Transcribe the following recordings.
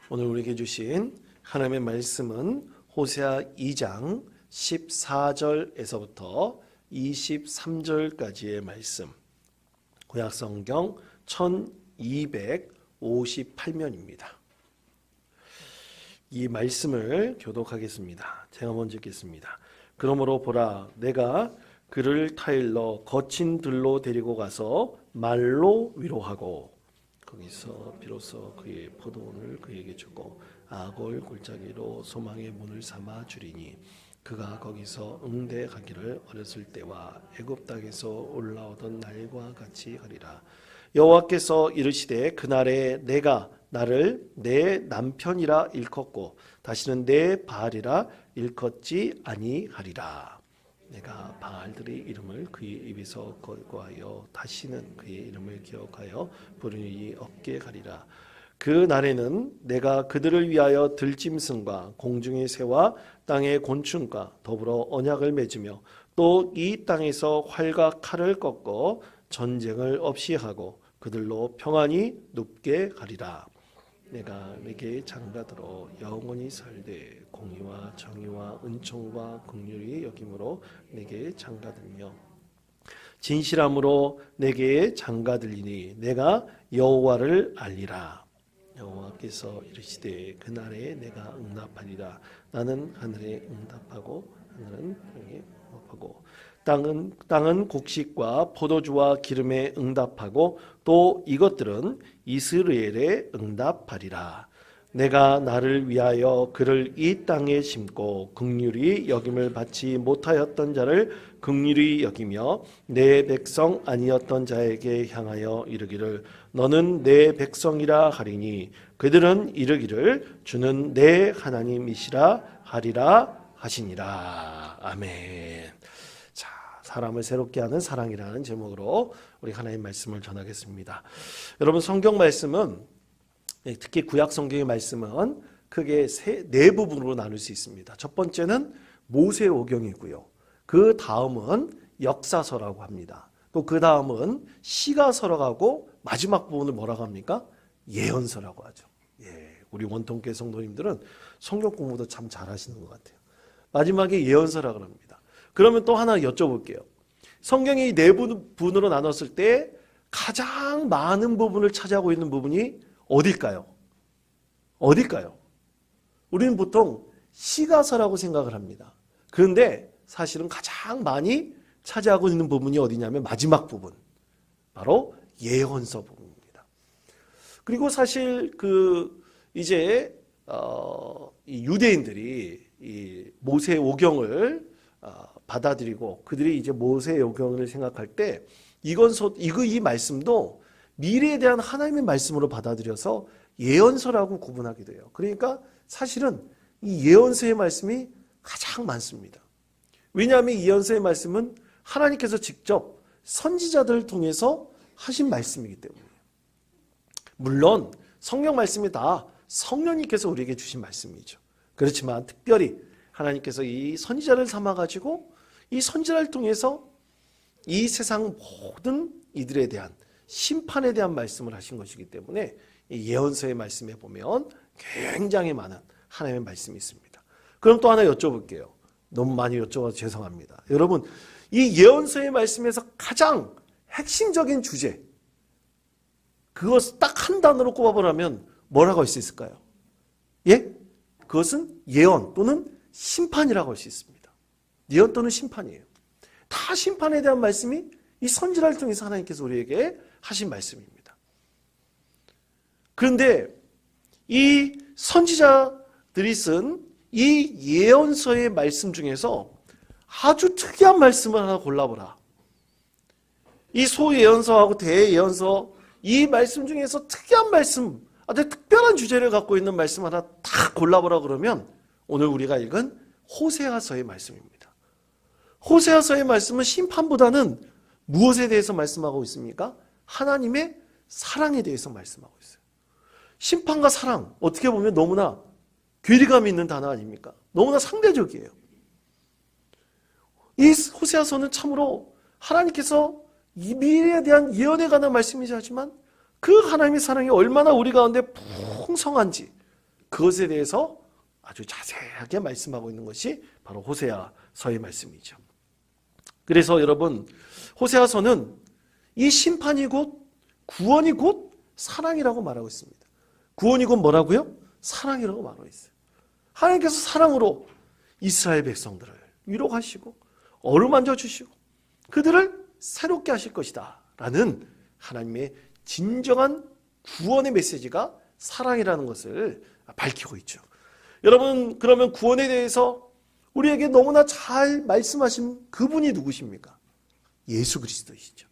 오늘 우리에게 주신 하나님의 말씀은 호세아 2장 14절에서부터 23절까지의 말씀, 구약성경 1258면입니다. 이 말씀을 교독하겠습니다. 제가 먼저 읽겠습니다. 그러므로 보라, 내가 그를 타일러 거친 들로 데리고 가서 말로 위로하고 거기서 비로소 그의 포도원을 그에게 주고 아골 골짜기로 소망의 문을 삼아 주리니 그가 거기서 응대하기를 어렸을 때와 애굽 땅에서 올라오던 날과 같이 하리라. 여호와께서 이르시되 그날에 내가 나를 내 남편이라 일컫고 다시는 내 바알이라 일컫지 아니하리라. 내가 바알들의 이름을 그의 입에서 거부하여 다시는 그의 이름을 기억하여 부르는 일이 없게 하리라. 그 날에는 내가 그들을 위하여 들짐승과 공중의 새와 땅의 곤충과 더불어 언약을 맺으며 또 이 땅에서 활과 칼을 꺾어 전쟁을 없이 하고 그들로 평안히 눕게 하리라. 내가 내게 장가들어 영원히 살되 공의와 정의와 은총과 긍휼이 여김으로 내게 장가들며 진실함으로 내게 장가들리니 내가 여호와를 알리라. 여호와께서 이르시되 그날에 내가 응답하리라. 나는 하늘에 응답하고 하늘은 땅에 응답하고 땅은 곡식과 포도주와 기름에 응답하고 또 이것들은 이스라엘에 응답하리라. 내가 나를 위하여 그를 이 땅에 심고 긍휼히 여김을 받지 못하였던 자를 긍휼히 여기며 내 백성 아니었던 자에게 향하여 이르기를 너는 내 백성이라 하리니 그들은 이르기를 주는 내 하나님이시라 하리라 하시니라. 아멘. 사람을 새롭게 하는 사랑이라는 제목으로 우리 하나님의 말씀을 전하겠습니다. 여러분, 성경 말씀은 특히 구약 성경의 말씀은 크게 네 부분으로 나눌 수 있습니다. 첫 번째는 모세오경이고요. 그 다음은 역사서라고 합니다. 또 그 다음은 시가서라고 하고 마지막 부분을 뭐라고 합니까? 예언서라고 하죠. 우리 원통교회 성도님들은 성경 공부도 참 잘하시는 것 같아요. 마지막에 예언서라고 합니다. 그러면 또 하나 여쭤볼게요. 성경이 네 부분으로 나눴을 때 가장 많은 부분을 차지하고 있는 부분이 어딜까요? 우리는 보통 시가서라고 생각을 합니다. 그런데 사실은 가장 많이 차지하고 있는 부분이 어디냐면 마지막 부분, 바로 예언서 부분입니다. 그리고 사실 이제 이 유대인들이 이 모세오경을 받아들이고 그들이 이제 모세오경을 생각할 때 이 말씀도 미래에 대한 하나님의 말씀으로 받아들여서 예언서라고 구분하게 돼요. 그러니까 사실은 이 예언서의 말씀이 가장 많습니다. 왜냐하면 이 예언서의 말씀은 하나님께서 직접 선지자들을 통해서 하신 말씀이기 때문이에요. 물론 성경 말씀이 다 성령님께서 우리에게 주신 말씀이죠. 그렇지만 특별히 하나님께서 이 선지자를 삼아가지고 이 선지자를 통해서 이 세상 모든 이들에 대한 심판에 대한 말씀을 하신 것이기 때문에 이 예언서의 말씀에 보면 굉장히 많은 하나님의 말씀이 있습니다. 그럼 또 하나 여쭤볼게요. 너무 많이 여쭤봐서 죄송합니다. 여러분, 이 예언서의 말씀에서 가장 핵심적인 주제, 그것을 딱 한 단어로 꼽아보라면 뭐라고 할 수 있을까요? 그것은 예언 또는 심판이라고 할 수 있습니다. 예언 또는 심판이에요. 다 심판에 대한 말씀이 이 선지자를 통해서 하나님께서 우리에게 하신 말씀입니다. 그런데 이 선지자들이 쓴 이 예언서의 말씀 중에서 아주 특이한 말씀을 하나 골라보라. 이 소예언서하고 대예언서 이 말씀 중에서 특이한 말씀, 아주 특별한 주제를 갖고 있는 말씀 하나 다 골라보라 그러면 오늘 우리가 읽은 호세아서의 말씀입니다. 호세아서의 말씀은 심판보다는 무엇에 대해서 말씀하고 있습니까? 하나님의 사랑에 대해서 말씀하고 있어요. 심판과 사랑, 어떻게 보면 너무나 괴리감이 있는 단어 아닙니까? 너무나 상대적이에요. 이 호세아서는 참으로 하나님께서 이 미래에 대한 예언에 관한 말씀이지 하지만 그 하나님의 사랑이 얼마나 우리 가운데 풍성한지, 그것에 대해서 아주 자세하게 말씀하고 있는 것이 바로 호세아서의 말씀이죠. 그래서 여러분, 호세아서는 이 심판이 곧 구원이 곧 사랑이라고 말하고 있습니다. 구원이 곧 뭐라고요? 사랑이라고 말하고 있어요. 하나님께서 사랑으로 이스라엘 백성들을 위로하시고 어루만져 주시고 그들을 새롭게 하실 것이다 라는 하나님의 진정한 구원의 메시지가 사랑이라는 것을 밝히고 있죠. 여러분, 그러면 구원에 대해서 우리에게 너무나 잘 말씀하신 그분이 누구십니까? 예수 그리스도이시죠.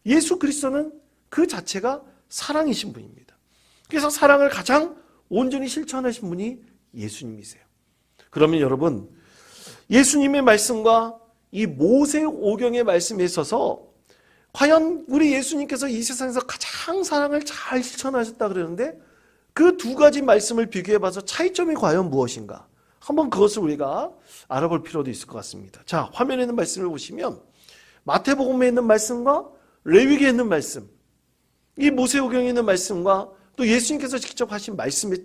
예수 그리스도는 그 자체가 사랑이신 분입니다. 그래서 사랑을 가장 온전히 실천하신 분이 예수님이세요. 그러면 여러분, 예수님의 말씀과 이 모세오경의 말씀에 있어서 과연 우리 예수님께서 이 세상에서 가장 사랑을 잘 실천하셨다 그러는데 그 두 가지 말씀을 비교해 봐서 차이점이 과연 무엇인가? 한번 그것을 우리가 알아볼 필요도 있을 것 같습니다. 자, 화면에 있는 말씀을 보시면 마태복음에 있는 말씀과 레위기에 있는 말씀, 이 모세오경에 있는 말씀과 또 예수님께서 직접 하신 말씀이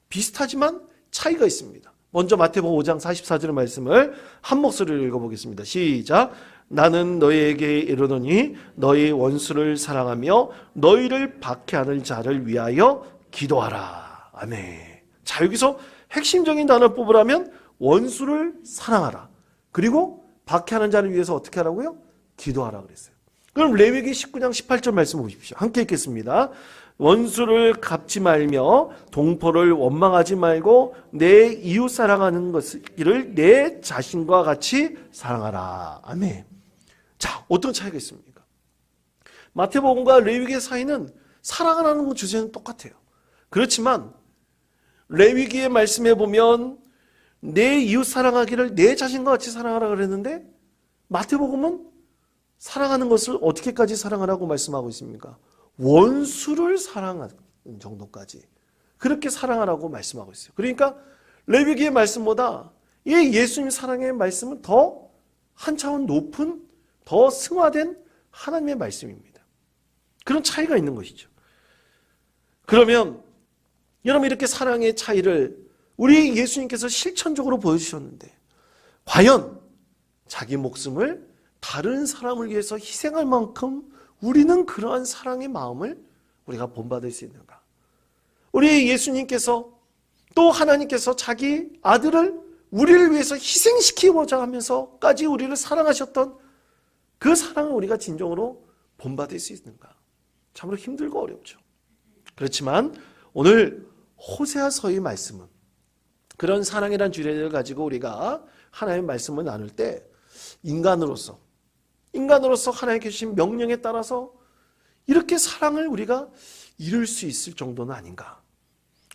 비슷하지만 차이가 있습니다. 먼저 마태복음 5장 44절의 말씀을 한 목소리로 읽어보겠습니다. 시작. 나는 너희에게 이르노니 너희 원수를 사랑하며 너희를 박해하는 자를 위하여 기도하라. 아멘. 자, 여기서 핵심적인 단어를 뽑으라면 원수를 사랑하라. 그리고 박해하는 자를 위해서 어떻게 하라고요? 기도하라 그랬어요. 그럼 레위기 19장 18절 말씀 보십시오. 함께 읽겠습니다. 원수를 갚지 말며 동포를 원망하지 말고 내 이웃 사랑하는 것을 내 자신과 같이 사랑하라. 아멘. 자, 어떤 차이가 있습니까? 마태복음과 레위기의 사이는 사랑하라는 주제는 똑같아요. 그렇지만 레위기의 말씀에 보면 내 이웃 사랑하기를 내 자신과 같이 사랑하라 그랬는데 마태복음은 사랑하는 것을 어떻게까지 사랑하라고 말씀하고 있습니까? 원수를 사랑하는 정도까지 그렇게 사랑하라고 말씀하고 있어요. 그러니까 레위기의 말씀보다 이 예수님 사랑의 말씀은 더 한 차원 높은 더 승화된 하나님의 말씀입니다. 그런 차이가 있는 것이죠. 그러면 여러분, 이렇게 사랑의 차이를 우리 예수님께서 실천적으로 보여주셨는데 과연 자기 목숨을 다른 사람을 위해서 희생할 만큼 우리는 그러한 사랑의 마음을 우리가 본받을 수 있는가? 우리 예수님께서 또 하나님께서 자기 아들을 우리를 위해서 희생시키고자 하면서까지 우리를 사랑하셨던 그 사랑을 우리가 진정으로 본받을 수 있는가? 참으로 힘들고 어렵죠. 그렇지만 오늘 호세아서의 말씀은 그런 사랑이란 주제를 가지고 우리가 하나님의 말씀을 나눌 때 인간으로서 하나님께 주신 명령에 따라서 이렇게 사랑을 우리가 이룰 수 있을 정도는 아닌가.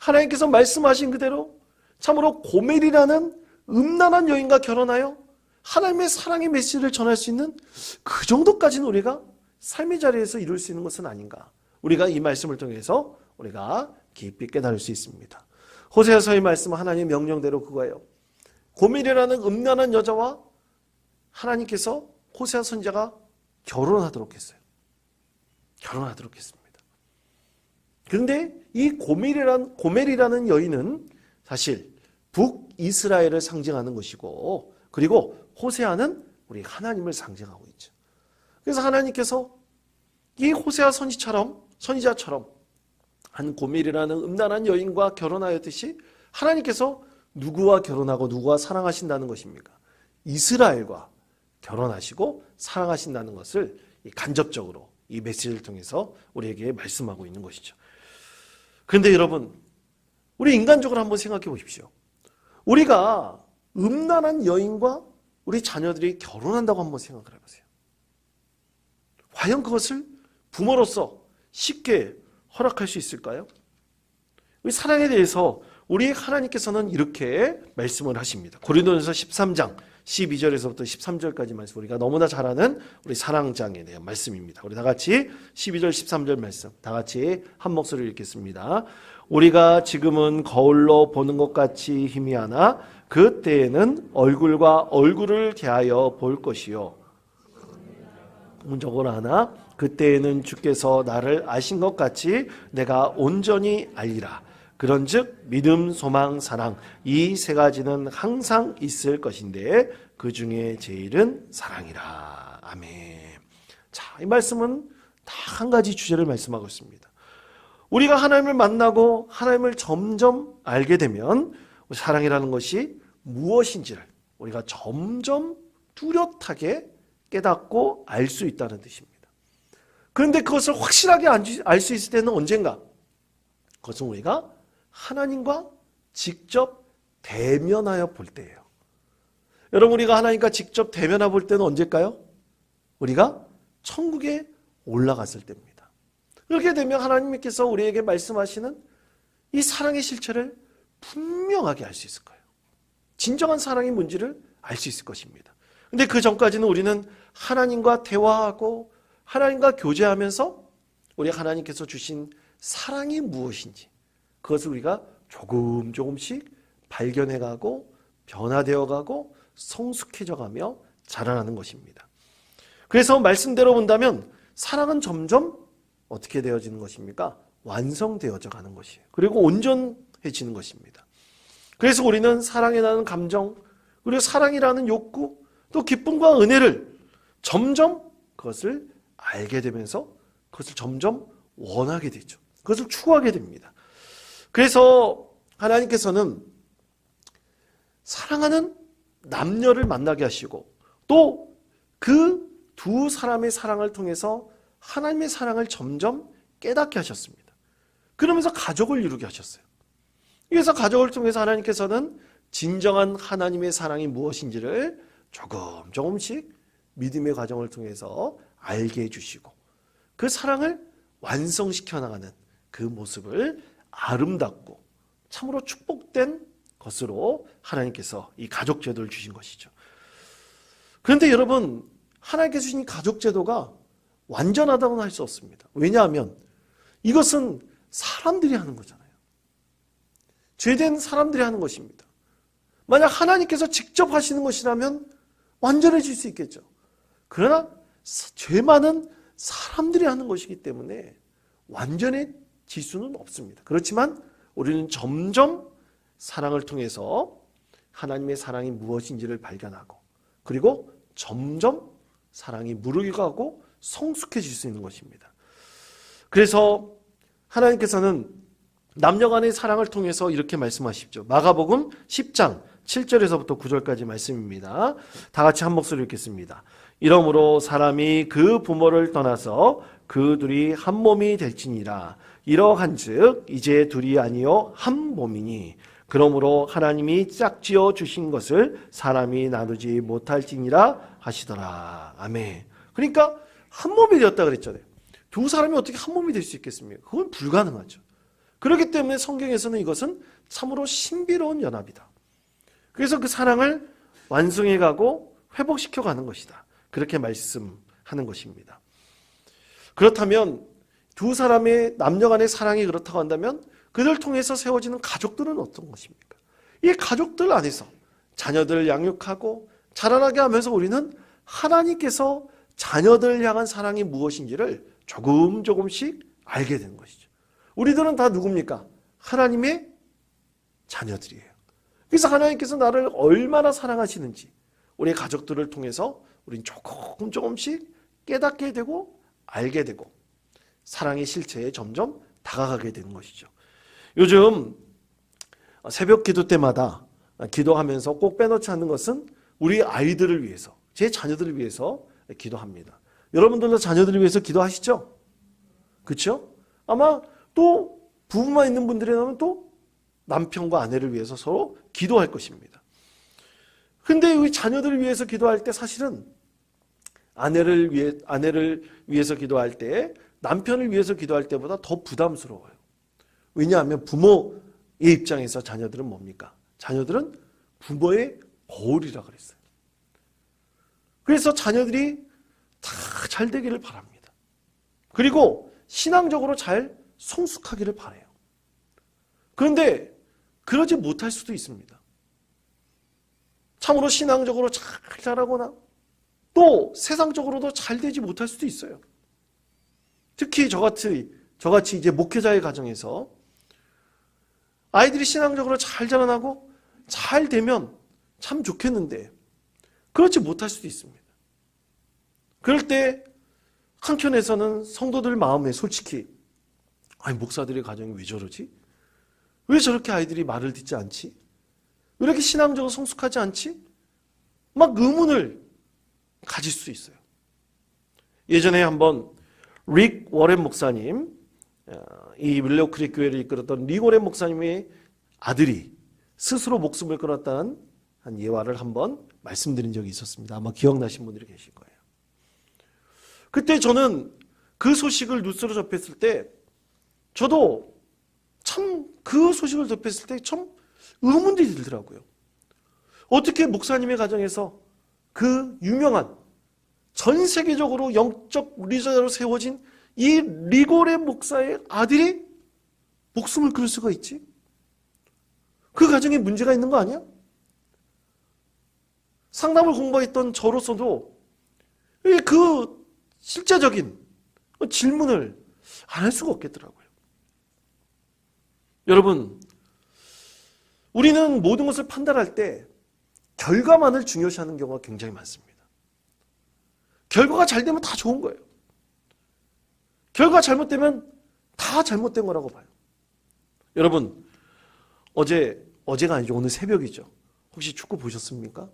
하나님께서 말씀하신 그대로 참으로 고멜이라는 음란한 여인과 결혼하여 하나님의 사랑의 메시지를 전할 수 있는 그 정도까지는 우리가 삶의 자리에서 이룰 수 있는 것은 아닌가. 우리가 이 말씀을 통해서 우리가 깊이 깨달을 수 있습니다. 호세아서의 말씀은 하나님의 명령대로 그거예요. 고멜이라는 음란한 여자와 하나님께서 호세아 선지자가 결혼하도록 했어요. 결혼하도록 했습니다. 그런데 이 고멜이라는 여인은 사실 북이스라엘을 상징하는 것이고, 그리고 호세아는 우리 하나님을 상징하고 있죠. 그래서 하나님께서 이 호세아 선지자처럼 한 고멜이라는 음란한 여인과 결혼하였듯이 하나님께서 누구와 결혼하고 누구와 사랑하신다는 것입니까? 이스라엘과 결혼하시고 사랑하신다는 것을 간접적으로 이 메시지를 통해서 우리에게 말씀하고 있는 것이죠. 그런데 여러분, 우리 인간적으로 한번 생각해 보십시오. 우리가 음란한 여인과 우리 자녀들이 결혼한다고 한번 생각을 해보세요. 과연 그것을 부모로서 쉽게 허락할 수 있을까요? 우리 사랑에 대해서 우리 하나님께서는 이렇게 말씀을 하십니다. 고린도전서 13장 12절에서부터 13절까지 말씀, 우리가 너무나 잘 아는 우리 사랑장에 대한 말씀입니다. 우리 다 같이 12절 13절 말씀 다 같이 한 목소리로 읽겠습니다. 우리가 지금은 거울로 보는 것 같이 희미하나 그때에는 얼굴과 얼굴을 대하여 볼 것이요. 문적으로 하나 그때에는 주께서 나를 아신 것 같이 내가 온전히 알리라. 그런즉 믿음, 소망, 사랑 이 세 가지는 항상 있을 것인데 그 중에 제일은 사랑이라. 아멘. 자, 이 말씀은 다 한 가지 주제를 말씀하고 있습니다. 우리가 하나님을 만나고 하나님을 점점 알게 되면 사랑이라는 것이 무엇인지를 우리가 점점 뚜렷하게 깨닫고 알 수 있다는 뜻입니다. 그런데 그것을 확실하게 알 수 있을 때는 언젠가? 그것은 우리가 하나님과 직접 대면하여 볼 때예요. 여러분, 우리가 하나님과 직접 대면하여 볼 때는 언제일까요? 우리가 천국에 올라갔을 때입니다. 그렇게 되면 하나님께서 우리에게 말씀하시는 이 사랑의 실체를 분명하게 알 수 있을 거예요. 진정한 사랑이 뭔지를 알 수 있을 것입니다. 근데 그 전까지는 우리는 하나님과 대화하고 하나님과 교제하면서 우리 하나님께서 주신 사랑이 무엇인지 그것을 우리가 조금씩 발견해가고 변화되어가고 성숙해져가며 자라나는 것입니다. 그래서 말씀대로 본다면 사랑은 점점 어떻게 되어지는 것입니까? 완성되어져 가는 것이에요. 그리고 온전해지는 것입니다. 그래서 우리는 사랑에 나는 감정, 그리고 사랑이라는 욕구, 또 기쁨과 은혜를 점점 그것을 알게 되면서 그것을 점점 원하게 되죠. 그것을 추구하게 됩니다. 그래서 하나님께서는 사랑하는 남녀를 만나게 하시고 또 그 두 사람의 사랑을 통해서 하나님의 사랑을 점점 깨닫게 하셨습니다. 그러면서 가족을 이루게 하셨어요. 그래서 가족을 통해서 하나님께서는 진정한 하나님의 사랑이 무엇인지를 조금씩 믿음의 과정을 통해서 알게 해주시고 그 사랑을 완성시켜 나가는 그 모습을 아름답고 참으로 축복된 것으로 하나님께서 이 가족 제도를 주신 것이죠. 그런데 여러분, 하나님께서 주신 가족 제도가 완전하다고는 할 수 없습니다. 왜냐하면 이것은 사람들이 하는 거잖아요. 죄된 사람들이 하는 것입니다. 만약 하나님께서 직접 하시는 것이라면 완전해질 수 있겠죠. 그러나 죄 많은 사람들이 하는 것이기 때문에 완전해질 수는 없습니다. 그렇지만 우리는 점점 사랑을 통해서 하나님의 사랑이 무엇인지를 발견하고 그리고 점점 사랑이 무르익어가고 성숙해질 수 있는 것입니다. 그래서 하나님께서는 남녀 간의 사랑을 통해서 이렇게 말씀하십죠. 마가복음 10장 7절에서부터 9절까지 말씀입니다. 다 같이 한 목소리로 읽겠습니다. 이러므로 사람이 그 부모를 떠나서 그 둘이 한 몸이 될지니라. 이러한즉 이제 둘이 아니요 한 몸이니 그러므로 하나님이 짝지어 주신 것을 사람이 나누지 못할지니라 하시더라. 아멘. 그러니까 한 몸이 되었다 그랬잖아요. 두 사람이 어떻게 한 몸이 될 수 있겠습니까? 그건 불가능하죠. 그렇기 때문에 성경에서는 이것은 참으로 신비로운 연합이다. 그래서 그 사랑을 완성해가고 회복시켜가는 것이다. 그렇게 말씀하는 것입니다. 그렇다면 두 사람의 남녀 간의 사랑이 그렇다고 한다면 그들 통해서 세워지는 가족들은 어떤 것입니까? 이 가족들 안에서 자녀들을 양육하고 자라나게 하면서 우리는 하나님께서 자녀들을 향한 사랑이 무엇인지를 조금씩 알게 되는 것이죠. 우리들은 다 누굽니까? 하나님의 자녀들이에요. 그래서 하나님께서 나를 얼마나 사랑하시는지 우리 가족들을 통해서 우리는 조금씩 깨닫게 되고 알게 되고 사랑의 실체에 점점 다가가게 되는 것이죠. 요즘 새벽 기도 때마다 기도하면서 꼭 빼놓지 않는 것은 우리 아이들을 위해서, 제 자녀들을 위해서 기도합니다. 여러분들도 자녀들을 위해서 기도하시죠? 그렇죠? 아마 또 부부만 있는 분들이라면 또 남편과 아내를 위해서 서로 기도할 것입니다. 근데 우리 자녀들을 위해서 기도할 때 사실은 아내를 위해서 기도할 때 남편을 위해서 기도할 때보다 더 부담스러워요. 왜냐하면 부모의 입장에서 자녀들은 뭡니까? 자녀들은 부모의 거울이라 그랬어요. 그래서 자녀들이 다 잘 되기를 바랍니다. 그리고 신앙적으로 잘 성숙하기를 바라요. 그런데 그러지 못할 수도 있습니다. 참으로 신앙적으로 잘 자라거나 또 세상적으로도 잘 되지 못할 수도 있어요. 특히 저같이 이제 목회자의 가정에서 아이들이 신앙적으로 잘 자라나고 잘 되면 참 좋겠는데 그렇지 못할 수도 있습니다. 그럴 때 한켠에서는 성도들 마음에 솔직히 아니 목사들의 가정이 왜 저러지? 왜 저렇게 아이들이 말을 듣지 않지? 왜 이렇게 신앙적으로 성숙하지 않지? 막 의문을 가질 수 있어요. 예전에 한번 릭 워렌 목사님, 이 윌로우 크릭 교회를 이끌었던 릭 워렌 목사님의 아들이 스스로 목숨을 끊었다는 한 예화를 한번 말씀드린 적이 있었습니다. 아마 기억나신 분들이 계실 거예요. 그때 저는 그 소식을 뉴스로 접했을 때 저도 참 그 소식을 접했을 때 참 의문들이 들더라고요. 어떻게 목사님의 가정에서 그 유명한 전 세계적으로 영적 리더로 세워진 이 리고레 목사의 아들이 목숨을 끊을 수가 있지? 그 가정에 문제가 있는 거 아니야? 상담을 공부했던 저로서도 그 실제적인 질문을 안 할 수가 없겠더라고요. 여러분, 우리는 모든 것을 판단할 때 결과만을 중요시하는 경우가 굉장히 많습니다. 결과가 잘 되면 다 좋은 거예요. 결과가 잘못되면 다 잘못된 거라고 봐요. 여러분, 어제가 아니죠. 오늘 새벽이죠. 혹시 축구 보셨습니까?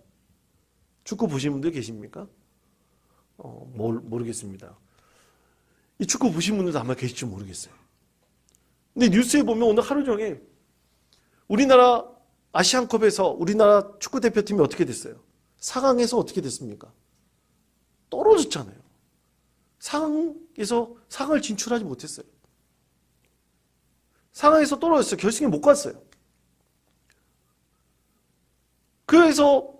축구 보신 분들 계십니까? 모르겠습니다. 이 축구 보신 분들도 아마 계실지 모르겠어요. 근데 뉴스에 보면 오늘 하루 종일 우리나라 아시안컵에서 우리나라 축구대표팀이 어떻게 됐어요? 4강에서 어떻게 됐습니까? 떨어졌잖아요. 4강에서 4강을 진출하지 못했어요. 4강에서 떨어졌어요. 결승에 못 갔어요. 그래서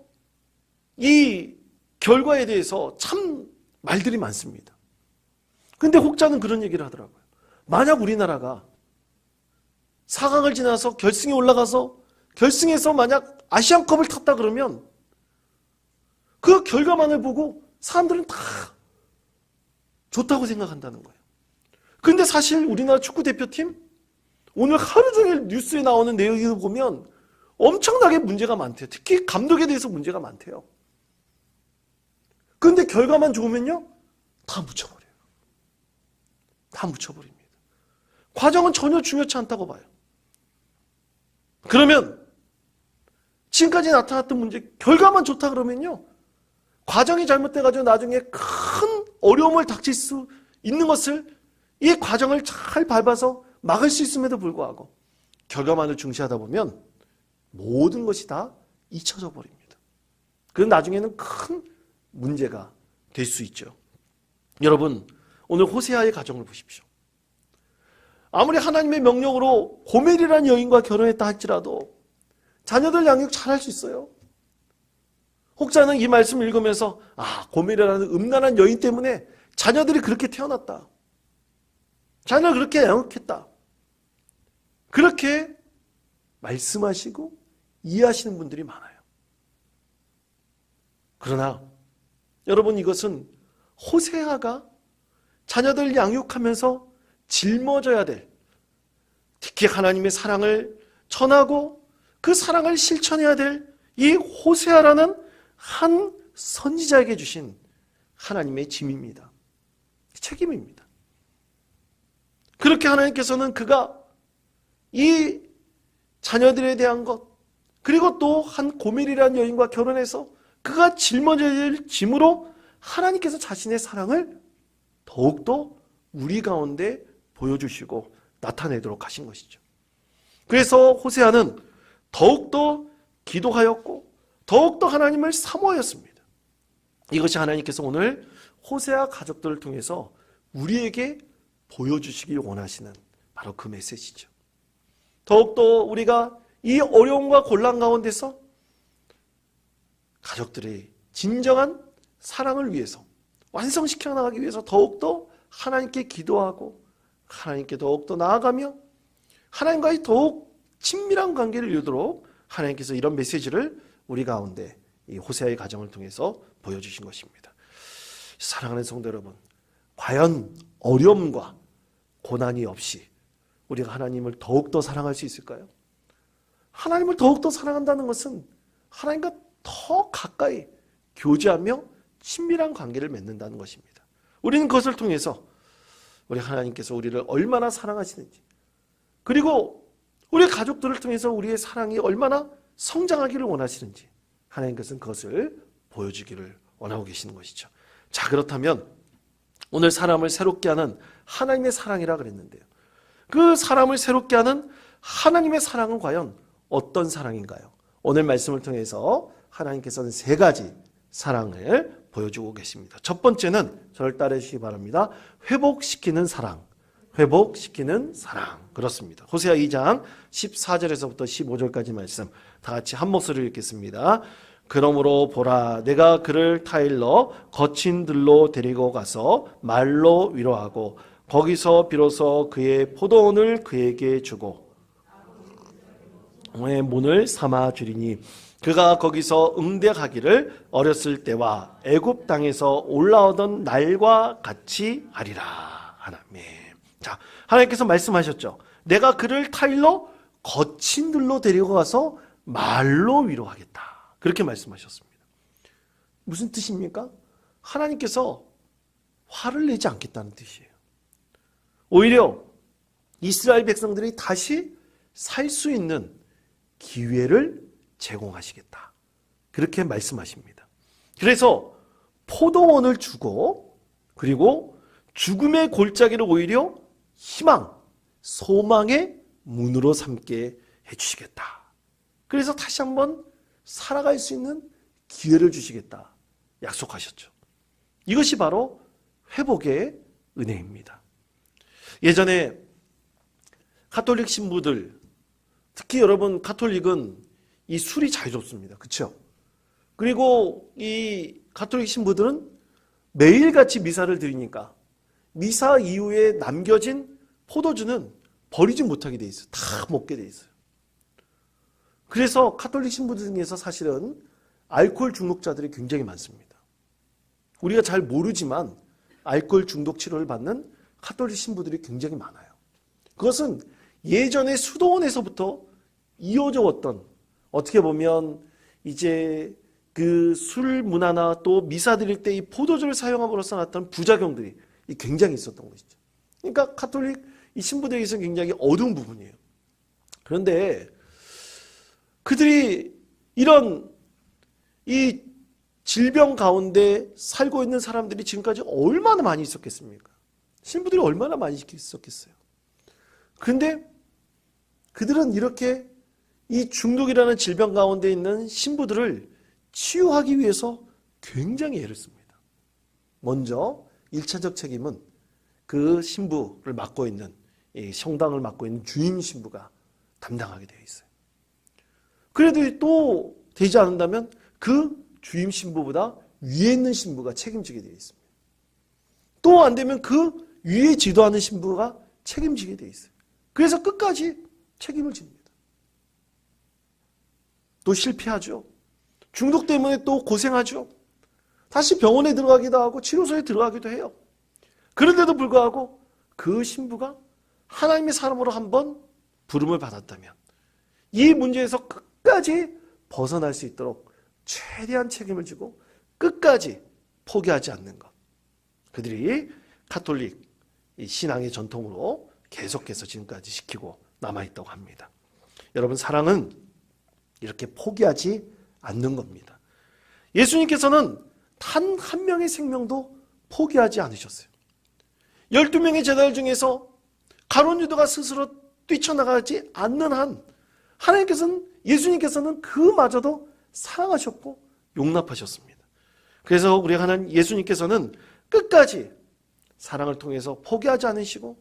이 결과에 대해서 참 말들이 많습니다. 근데 혹자는 그런 얘기를 하더라고요. 만약 우리나라가 4강을 지나서 결승에 올라가서 결승에서 만약 아시안컵을 탔다 그러면 그 결과만을 보고 사람들은 다 좋다고 생각한다는 거예요. 근데 사실 우리나라 축구대표팀 오늘 하루 종일 뉴스에 나오는 내용을 보면 엄청나게 문제가 많대요. 특히 감독에 대해서 문제가 많대요. 그런데 결과만 좋으면요 다 묻혀버려요. 다 묻혀버립니다. 과정은 전혀 중요치 않다고 봐요. 그러면 지금까지 나타났던 문제 결과만 좋다 그러면요 과정이 잘못돼가지고 나중에 큰 어려움을 닥칠 수 있는 것을 이 과정을 잘 밟아서 막을 수 있음에도 불구하고 결과만을 중시하다 보면 모든 것이 다 잊혀져 버립니다. 그럼 나중에는 큰 문제가 될 수 있죠. 여러분, 오늘 호세아의 가정을 보십시오. 아무리 하나님의 명령으로 고멜이라는 여인과 결혼했다 할지라도 자녀들 양육 잘할 수 있어요. 혹자는 이 말씀을 읽으면서 고멜이라는 음란한 여인 때문에 자녀들이 그렇게 태어났다. 자녀를 그렇게 양육했다. 그렇게 말씀하시고 이해하시는 분들이 많아요. 그러나 여러분, 이것은 호세아가 자녀들 양육하면서 짊어져야 될, 특히 하나님의 사랑을 전하고 그 사랑을 실천해야 될 이 호세아라는 한 선지자에게 주신 하나님의 짐입니다. 책임입니다. 그렇게 하나님께서는 그가 이 자녀들에 대한 것, 그리고 또 한 고멜이라는 여인과 결혼해서 그가 짊어져야 될 짐으로 하나님께서 자신의 사랑을 더욱더 우리 가운데 보여주시고 나타내도록 하신 것이죠. 그래서 호세아는 더욱더 기도하였고 더욱더 하나님을 사모하였습니다. 이것이 하나님께서 오늘 호세아 가족들을 통해서 우리에게 보여주시기 원하시는 바로 그 메시지죠. 더욱더 우리가 이 어려움과 곤란 가운데서 가족들의 진정한 사랑을 위해서 완성시켜 나가기 위해서 더욱더 하나님께 기도하고 하나님께 더욱더 나아가며 하나님과의 더욱 친밀한 관계를 이루도록 하나님께서 이런 메시지를 우리 가운데 이 호세아의 가정을 통해서 보여주신 것입니다. 사랑하는 성도 여러분, 과연 어려움과 고난이 없이 우리가 하나님을 더욱더 사랑할 수 있을까요? 하나님을 더욱더 사랑한다는 것은 하나님과 더 가까이 교제하며 친밀한 관계를 맺는다는 것입니다. 우리는 그것을 통해서 우리 하나님께서 우리를 얼마나 사랑하시는지, 그리고 우리 가족들을 통해서 우리의 사랑이 얼마나 성장하기를 원하시는지 하나님께서는 그것을 보여주기를 원하고 계시는 것이죠. 자, 그렇다면 오늘 사람을 새롭게 하는 하나님의 사랑이라 그랬는데요. 그 사람을 새롭게 하는 하나님의 사랑은 과연 어떤 사랑인가요? 오늘 말씀을 통해서 하나님께서는 세 가지 사랑을 보여주고 계십니다. 첫 번째는 저를 따르시기 바랍니다. 회복시키는 사랑. 회복시키는 사랑. 그렇습니다. 호세아 2장 14절에서부터 15절까지 말씀 다 같이 한 목소리로 읽겠습니다. 그러므로 보라, 내가 그를 타일러 거친 들로 데리고 가서 말로 위로하고 거기서 비로소 그의 포도원을 그에게 주고 문을 삼아 주리니 그가 거기서 응대하기를 어렸을 때와 애굽 땅에서 올라오던 날과 같이 하리라. 하나님. 자, 하나님께서 말씀하셨죠. 내가 그를 타일러 거친 들로 데리고 가서 말로 위로하겠다. 그렇게 말씀하셨습니다. 무슨 뜻입니까? 하나님께서 화를 내지 않겠다는 뜻이에요. 오히려 이스라엘 백성들이 다시 살 수 있는 기회를 제공하시겠다. 그렇게 말씀하십니다. 그래서 포도원을 주고, 그리고 죽음의 골짜기를 오히려 희망, 소망의 문으로 삼게 해주시겠다. 그래서 다시 한번 살아갈 수 있는 기회를 주시겠다 약속하셨죠. 이것이 바로 회복의 은혜입니다. 예전에 가톨릭 신부들, 특히 여러분 가톨릭은 이 술이 잘 좋습니다. 그렇죠? 그리고 이 가톨릭 신부들은 매일같이 미사를 드리니까 미사 이후에 남겨진 포도주는 버리지 못하게 돼 있어요. 다 먹게 돼 있어요. 그래서 가톨릭 신부들 중에서 사실은 알코올 중독자들이 굉장히 많습니다. 우리가 잘 모르지만 알코올 중독 치료를 받는 가톨릭 신부들이 굉장히 많아요. 그것은 예전에 수도원에서부터 이어져 왔던, 어떻게 보면 이제 그 술 문화나 또 미사 드릴 때 이 포도주를 사용함으로써 나타난 부작용들이 굉장히 있었던 것이죠. 그러니까 가톨릭 이 신부들에게서는 굉장히 어두운 부분이에요. 그런데 그들이 이런 이 질병 가운데 살고 있는 사람들이 지금까지 얼마나 많이 있었겠습니까? 신부들이 얼마나 많이 있었겠어요. 그런데 그들은 이렇게 이 중독이라는 질병 가운데 있는 신부들을 치유하기 위해서 굉장히 애를 씁니다. 먼저 1차적 책임은 그 신부를 맡고 있는, 이 성당을 맡고 있는 주임 신부가 담당하게 되어 있어요. 그래도 또 되지 않는다면 그 주임 신부보다 위에 있는 신부가 책임지게 되어 있습니다. 또 안 되면 그 위에 지도하는 신부가 책임지게 되어 있어요. 그래서 끝까지 책임을 집니다. 또 실패하죠. 중독 때문에 또 고생하죠. 다시 병원에 들어가기도 하고 치료소에 들어가기도 해요. 그런데도 불구하고 그 신부가 하나님의 사람으로 한번 부름을 받았다면 이 문제에서 끝까지 벗어날 수 있도록 최대한 책임을 지고 끝까지 포기하지 않는 것. 그들이 가톨릭 신앙의 전통으로 계속해서 지금까지 지키고 남아있다고 합니다. 여러분, 사랑은 이렇게 포기하지 않는 겁니다. 예수님께서는 단 한 명의 생명도 포기하지 않으셨어요. 12명의 제자들 중에서 가룟 유다가 스스로 뛰쳐나가지 않는 한 예수님께서는 그마저도 사랑하셨고 용납하셨습니다. 그래서 우리 하나님 예수님께서는 끝까지 사랑을 통해서 포기하지 않으시고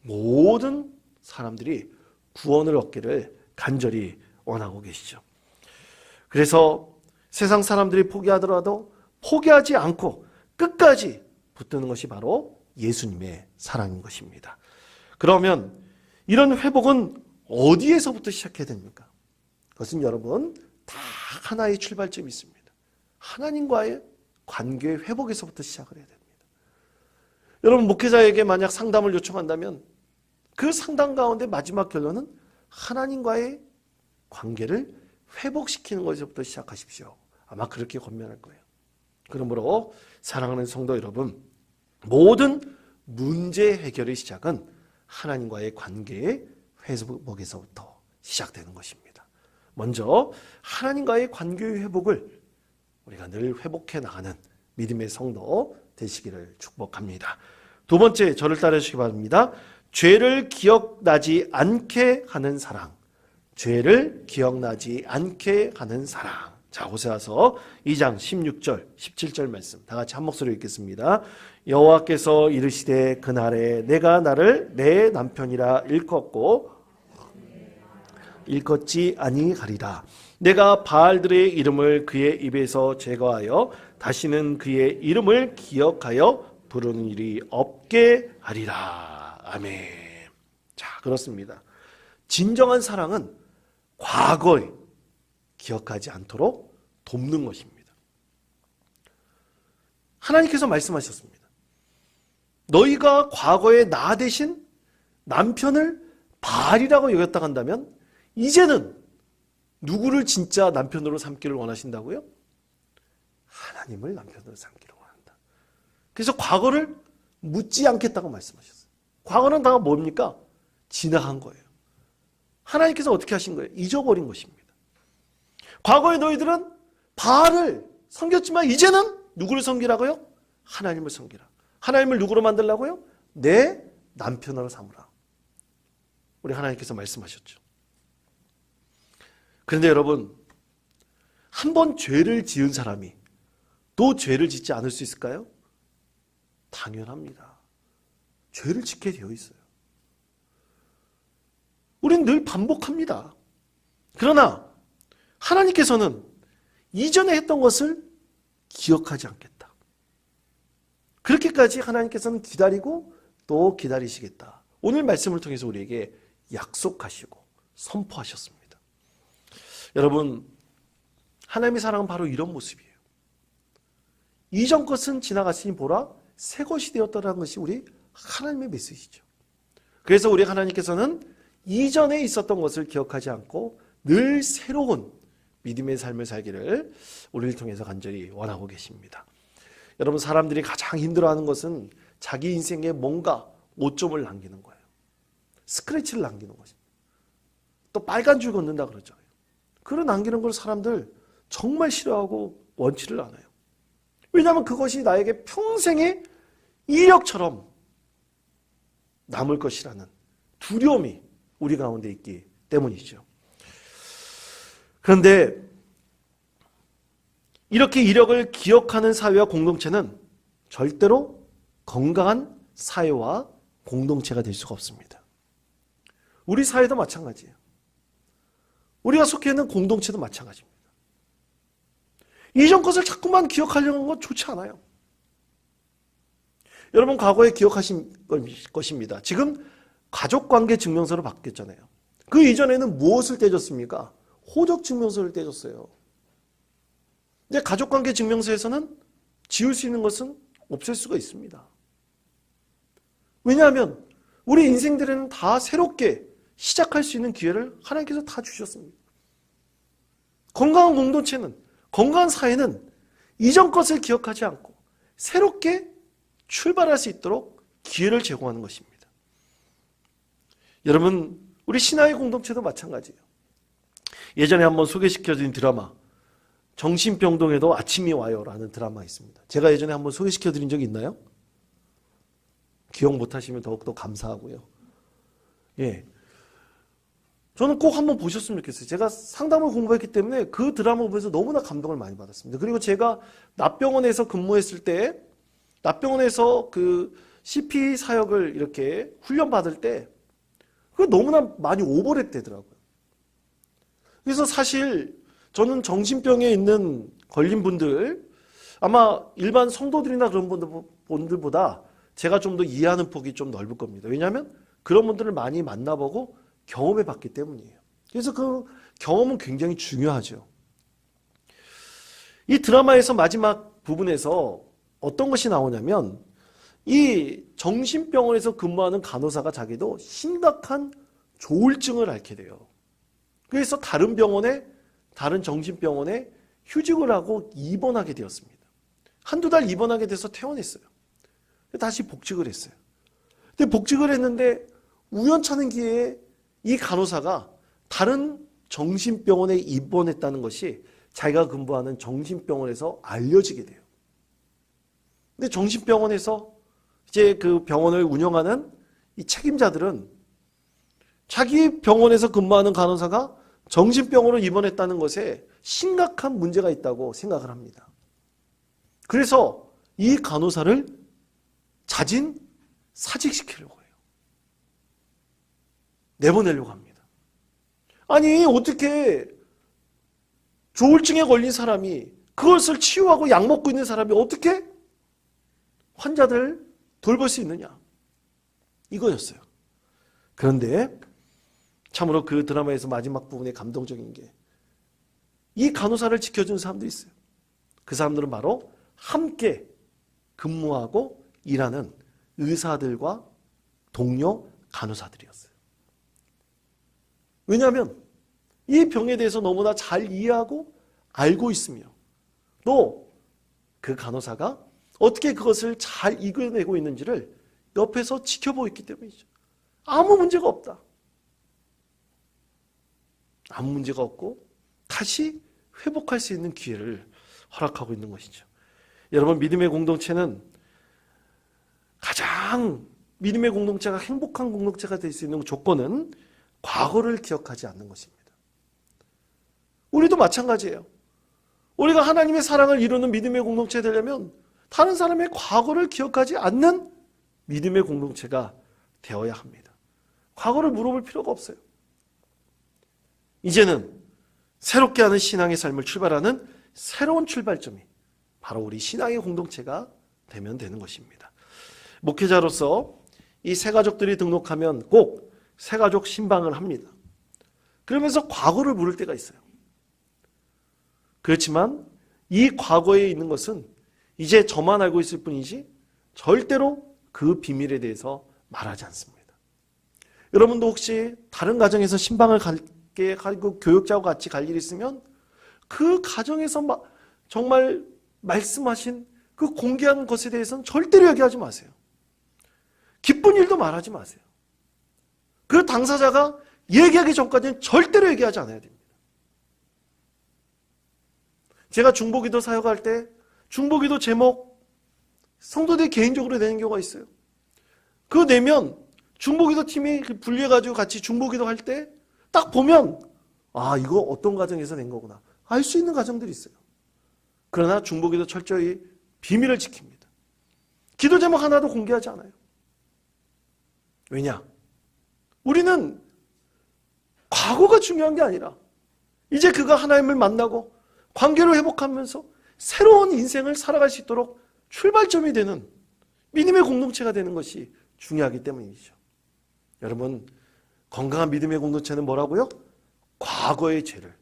모든 사람들이 구원을 얻기를 간절히 원하고 계시죠. 그래서 세상 사람들이 포기하더라도 포기하지 않고 끝까지 붙드는 것이 바로 예수님의 사랑인 것입니다. 그러면 이런 회복은 어디에서부터 시작해야 됩니까? 그것은 여러분 다 하나의 출발점이 있습니다. 하나님과의 관계의 회복에서부터 시작을 해야 됩니다. 여러분, 목회자에게 만약 상담을 요청한다면 그 상담 가운데 마지막 결론은 하나님과의 관계를 회복시키는 것부터 시작하십시오. 아마 그렇게 권면할 거예요. 그러므로 사랑하는 성도 여러분, 모든 문제 해결의 시작은 하나님과의 관계의 회복에서부터 시작되는 것입니다. 먼저 하나님과의 관계의 회복을 우리가 늘 회복해 나가는 믿음의 성도 되시기를 축복합니다. 두 번째, 저를 따라 주시기 바랍니다. 죄를 기억나지 않게 하는 사랑. 죄를 기억나지 않게 하는 사랑. 자, 호세아서 2장 16절, 17절 말씀 다 같이 한 목소리로 읽겠습니다. 여호와께서 이르시되 그날에 내가 나를 내 남편이라 일컫지 아니하리라. 내가 바알들의 이름을 그의 입에서 제거하여 다시는 그의 이름을 기억하여 부르는 일이 없게 하리라. 아멘. 자, 그렇습니다. 진정한 사랑은 과거에 기억하지 않도록 돕는 것입니다. 하나님께서 말씀하셨습니다. 너희가 과거에 나 대신 남편을 바알이라고 여겼다 한다면 이제는 누구를 진짜 남편으로 삼기를 원하신다고요? 하나님을 남편으로 삼기를 원한다. 그래서 과거를 묻지 않겠다고 말씀하셨어요. 과거는 다 뭡니까? 지나간 거예요. 하나님께서 어떻게 하신 거예요? 잊어버린 것입니다. 과거에 너희들은 바알을 섬겼지만 이제는 누구를 섬기라고요? 하나님을 섬기라. 하나님을 누구로 만들라고요? 내 남편으로 삼으라. 우리 하나님께서 말씀하셨죠. 그런데 여러분, 한 번 죄를 지은 사람이 또 죄를 짓지 않을 수 있을까요? 당연합니다. 죄를 짓게 되어 있어요. 우린 늘 반복합니다. 그러나 하나님께서는 이전에 했던 것을 기억하지 않겠다. 그렇게까지 하나님께서는 기다리고 또 기다리시겠다. 오늘 말씀을 통해서 우리에게 약속하시고 선포하셨습니다. 여러분, 하나님의 사랑은 바로 이런 모습이에요. 이전 것은 지나갔으니 보라 새 것이 되었다는 것이 우리 하나님의 메시지죠. 그래서 우리 하나님께서는 이전에 있었던 것을 기억하지 않고 늘 새로운 믿음의 삶을 살기를 우리를 통해서 간절히 원하고 계십니다. 여러분, 사람들이 가장 힘들어하는 것은 자기 인생에 뭔가 오점을 남기는 거예요. 스크래치를 남기는 것입니다. 또 빨간 줄 걷는다 그러잖아요. 그런 남기는 걸 사람들 정말 싫어하고 원치를 않아요. 왜냐하면 그것이 나에게 평생의 이력처럼 남을 것이라는 두려움이 우리 가운데 있기 때문이죠. 그런데 이렇게 이력을 기억하는 사회와 공동체는 절대로 건강한 사회와 공동체가 될 수가 없습니다. 우리 사회도 마찬가지예요. 우리가 속해 있는 공동체도 마찬가지입니다. 이전 것을 자꾸만 기억하려는 건 좋지 않아요. 여러분, 과거에 기억하신 것입니다. 지금 가족관계 증명서로 바뀌었잖아요. 그 이전에는 무엇을 떼줬습니까? 호적증명서를 떼줬어요. 근데 가족관계 증명서에서는 지울 수 있는 것은 없앨 수가 있습니다. 왜냐하면 우리 인생들에는 다 새롭게 시작할 수 있는 기회를 하나님께서 다 주셨습니다. 건강한 공동체는, 건강한 사회는 이전 것을 기억하지 않고 새롭게 출발할 수 있도록 기회를 제공하는 것입니다. 여러분, 우리 신앙의 공동체도 마찬가지예요. 예전에 한번 소개시켜드린 드라마 정신병동에도 아침이 와요라는 드라마 있습니다. 제가 예전에 한번 소개시켜드린 적이 있나요? 기억 못하시면 더욱더 감사하고요. 예, 저는 꼭 한번 보셨으면 좋겠어요. 제가 상담을 공부했기 때문에 그 드라마 보면서 너무나 감동을 많이 받았습니다. 그리고 제가 납병원에서 근무했을 때, 납병원에서 그 CP 사역을 이렇게 훈련받을 때 그게 너무나 많이 오버랩되더라고요. 그래서 사실 저는 정신병에 있는 걸린 분들, 아마 일반 성도들이나 그런 분들보다 제가 좀 더 이해하는 폭이 좀 넓을 겁니다. 왜냐하면 그런 분들을 많이 만나보고 경험해 봤기 때문이에요. 그래서 그 경험은 굉장히 중요하죠. 이 드라마에서 마지막 부분에서 어떤 것이 나오냐면, 이 정신병원에서 근무하는 간호사가 자기도 심각한 조울증을 앓게 돼요. 그래서 다른 병원에, 다른 정신병원에 휴직을 하고 입원하게 되었습니다. 한두 달 입원하게 돼서 퇴원했어요. 다시 복직을 했어요. 근데 복직을 했는데 우연찮은 기회에 이 간호사가 다른 정신병원에 입원했다는 것이 자기가 근무하는 정신병원에서 알려지게 돼요. 근데 정신병원에서 이제 그 병원을 운영하는 이 책임자들은 자기 병원에서 근무하는 간호사가 정신병원으로 입원했다는 것에 심각한 문제가 있다고 생각을 합니다. 그래서 이 간호사를 자진 사직시키려고 해요. 내보내려고 합니다. 아니, 어떻게 조울증에 걸린 사람이, 그것을 치유하고 약 먹고 있는 사람이 어떻게 환자들을 돌볼 수 있느냐, 이거였어요. 그런데 참으로 그 드라마에서 마지막 부분에 감동적인 게, 이 간호사를 지켜준 사람도 있어요. 그 사람들은 바로 함께 근무하고 일하는 의사들과 동료 간호사들이었어요. 왜냐하면 이 병에 대해서 너무나 잘 이해하고 알고 있으며, 또 그 간호사가 어떻게 그것을 잘 이겨내고 있는지를 옆에서 지켜보고 있기 때문이죠. 아무 문제가 없다. 아무 문제가 없고 다시 회복할 수 있는 기회를 허락하고 있는 것이죠. 여러분, 믿음의 공동체는 가장, 믿음의 공동체가 행복한 공동체가 될 수 있는 조건은 과거를 기억하지 않는 것입니다. 우리도 마찬가지예요. 우리가 하나님의 사랑을 이루는 믿음의 공동체 되려면 다른 사람의 과거를 기억하지 않는 믿음의 공동체가 되어야 합니다. 과거를 물어볼 필요가 없어요. 이제는 새롭게 하는 신앙의 삶을 출발하는 새로운 출발점이 바로 우리 신앙의 공동체가 되면 되는 것입니다. 목회자로서 이 새가족들이 등록하면 꼭 새가족 신방을 합니다. 그러면서 과거를 물을 때가 있어요. 그렇지만 이 과거에 있는 것은 이제 저만 알고 있을 뿐이지 절대로 그 비밀에 대해서 말하지 않습니다. 여러분도 혹시 다른 가정에서 신방을 가고 교육자와 같이 갈 일이 있으면 그 가정에서 정말 말씀하신 그 공개하는 것에 대해서는 절대로 얘기하지 마세요. 기쁜 일도 말하지 마세요. 그 당사자가 얘기하기 전까지는 절대로 얘기하지 않아야 됩니다. 제가 중보기도 사역할 때 중보기도 제목 성도들이 개인적으로 내는 경우가 있어요. 그거 내면 중보기도 팀이 분리해가지고 같이 중보기도 할 때 딱 보면 아, 이거 어떤 가정에서 낸 거구나 알 수 있는 가정들이 있어요. 그러나 중보기도 철저히 비밀을 지킵니다. 기도 제목 하나도 공개하지 않아요. 왜냐? 우리는 과거가 중요한 게 아니라 이제 그가 하나님을 만나고 관계를 회복하면서 새로운 인생을 살아갈 수 있도록 출발점이 되는 믿음의 공동체가 되는 것이 중요하기 때문이죠. 여러분, 건강한 믿음의 공동체는 뭐라고요? 과거의 죄를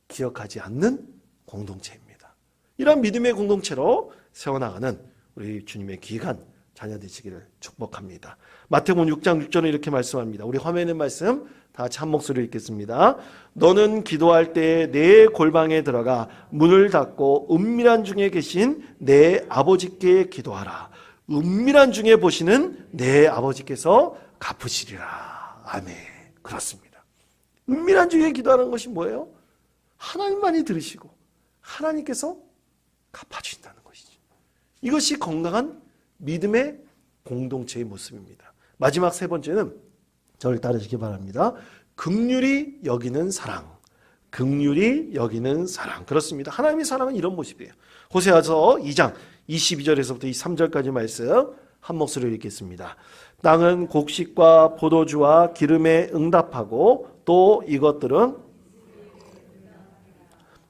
기억하지 않는 공동체입니다. 이런 믿음의 공동체로 세워나가는 우리 주님의 귀한 자녀 되시기를 축복합니다. 마태복음 6장 6절은 이렇게 말씀합니다. 우리 화면에 있는 말씀 다 같이 한 목소리로 읽겠습니다. 너는 기도할 때 내 골방에 들어가 문을 닫고 은밀한 중에 계신 내 아버지께 기도하라. 은밀한 중에 보시는 내 아버지께서 갚으시리라. 아멘. 그렇습니다. 은밀한 중에 기도하는 것이 뭐예요? 하나님만이 들으시고 하나님께서 갚아주신다는 것이죠. 이것이 건강한 믿음의 공동체의 모습입니다. 마지막 세 번째는 저를 따르시기 바랍니다. 긍휼히 여기는 사랑. 긍휼히 여기는 사랑. 그렇습니다. 하나님의 사랑은 이런 모습이에요. 호세아서 2장 22절에서부터 23절까지 말씀 한 목소리로 읽겠습니다. 땅은 곡식과 포도주와 기름에 응답하고 또 이것들은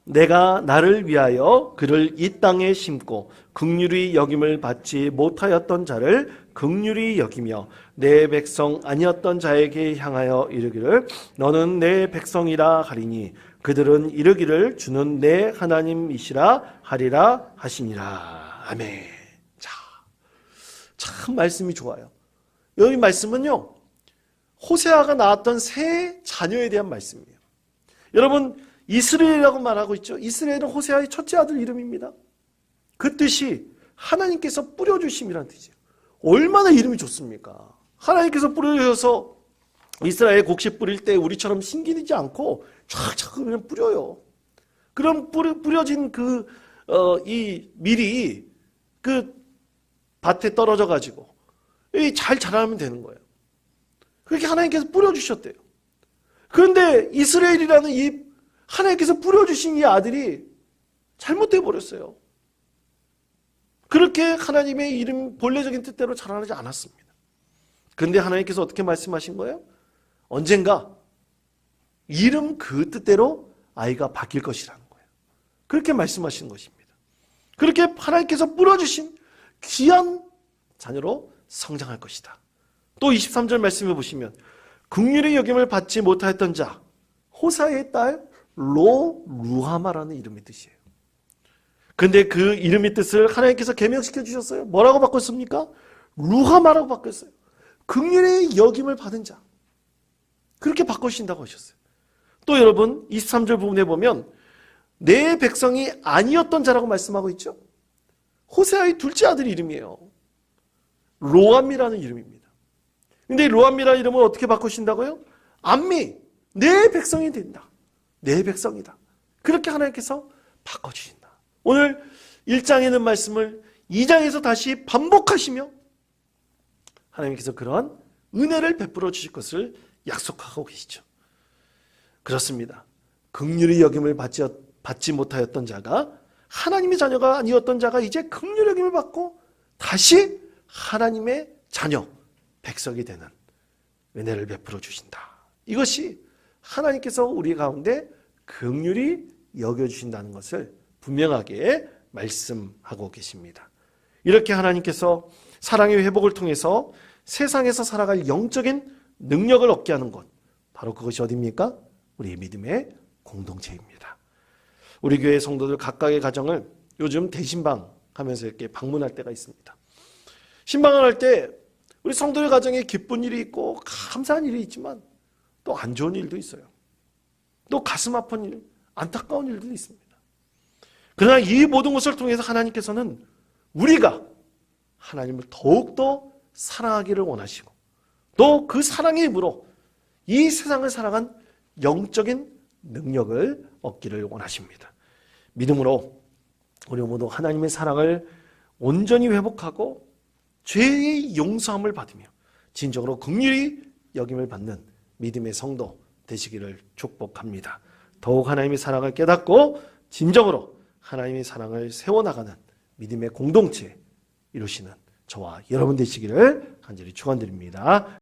내가 나를 위하여 그를 이 땅에 심고 긍휼히 여김을 받지 못하였던 자를 긍휼히 여기며 내 백성 아니었던 자에게 향하여 이르기를 너는 내 백성이라 하리니 그들은 이르기를 주는 내 하나님이시라 하리라 하시니라. 아멘. 참 말씀이 좋아요. 여기 말씀은요, 호세아가 낳았던 세 자녀에 대한 말씀이에요. 여러분, 이스라엘이라고 말하고 있죠. 이스라엘은 호세아의 첫째 아들 이름입니다. 그 뜻이 하나님께서 뿌려주심이라는 뜻이에요. 얼마나 이름이 좋습니까? 하나님께서 뿌려주셔서 이스라엘 곡식 뿌릴 때 우리처럼 신기지 않고 쫙쫙 그냥 뿌려요. 그럼 뿌려진 이 밀이 그 밭에 떨어져 가지고 잘 자라면 되는 거예요. 그렇게 하나님께서 뿌려주셨대요. 그런데 이스라엘이라는 이 하나님께서 뿌려주신 이 아들이 잘못돼 버렸어요. 그렇게 하나님의 이름 본래적인 뜻대로 자라나지 않았습니다. 그런데 하나님께서 어떻게 말씀하신 거예요? 언젠가 이름 그 뜻대로 아이가 바뀔 것이라는 거예요. 그렇게 말씀하신 것입니다. 그렇게 하나님께서 뿌려주신 귀한 자녀로 성장할 것이다. 또 23절 말씀해 보시면 긍휼의 여김을 받지 못하였던 자, 호사의 딸 루하마라는 이름의 뜻이에요. 근데 그 이름의 뜻을 하나님께서 계명시켜 주셨어요. 뭐라고 바꿨습니까? 루하마라고 바꿨어요. 긍휼의 여김을 받은 자. 그렇게 바꾸신다고 하셨어요. 또 여러분 23절 부분에 보면 내 백성이 아니었던 자라고 말씀하고 있죠. 호세아의 둘째 아들 이름이에요. 로암이라는 이름입니다. 근데 로암이라는 이름을 어떻게 바꾸신다고요? 암미, 내 백성이 된다. 내 백성이다. 그렇게 하나님께서 바꿔주신다. 오늘 1장에 있는 말씀을 2장에서 다시 반복하시며 하나님께서 그러한 은혜를 베풀어 주실 것을 약속하고 계시죠. 그렇습니다. 긍휼의 여김을 받지 못하였던 자가 하나님의 자녀가 아니었던 자가 이제 긍휼의 여김을 받고 다시 하나님의 자녀, 백성이 되는 은혜를 베풀어 주신다. 이것이 하나님께서 우리 가운데 긍휼히 여겨주신다는 것을 분명하게 말씀하고 계십니다. 이렇게 하나님께서 사랑의 회복을 통해서 세상에서 살아갈 영적인 능력을 얻게 하는 것, 바로 그것이 어디입니까? 우리의 믿음의 공동체입니다. 우리 교회 성도들 각각의 가정을 요즘 대신방 하면서 이렇게 방문할 때가 있습니다. 신방을 할 때 우리 성도의 가정에 기쁜 일이 있고 감사한 일이 있지만 또 안 좋은 일도 있어요. 또 가슴 아픈 일, 안타까운 일도 있습니다. 그러나 이 모든 것을 통해서 하나님께서는 우리가 하나님을 더욱더 사랑하기를 원하시고 또 그 사랑의 힘으로 이 세상을 살아간 영적인 능력을 얻기를 원하십니다. 믿음으로 우리 모두 하나님의 사랑을 온전히 회복하고 죄의 용서함을 받으며 진정으로 긍휼히 여김을 받는 믿음의 성도 되시기를 축복합니다. 더욱 하나님의 사랑을 깨닫고 진정으로 하나님의 사랑을 세워나가는 믿음의 공동체 이루시는 저와 여러분 되시기를 간절히 축원드립니다.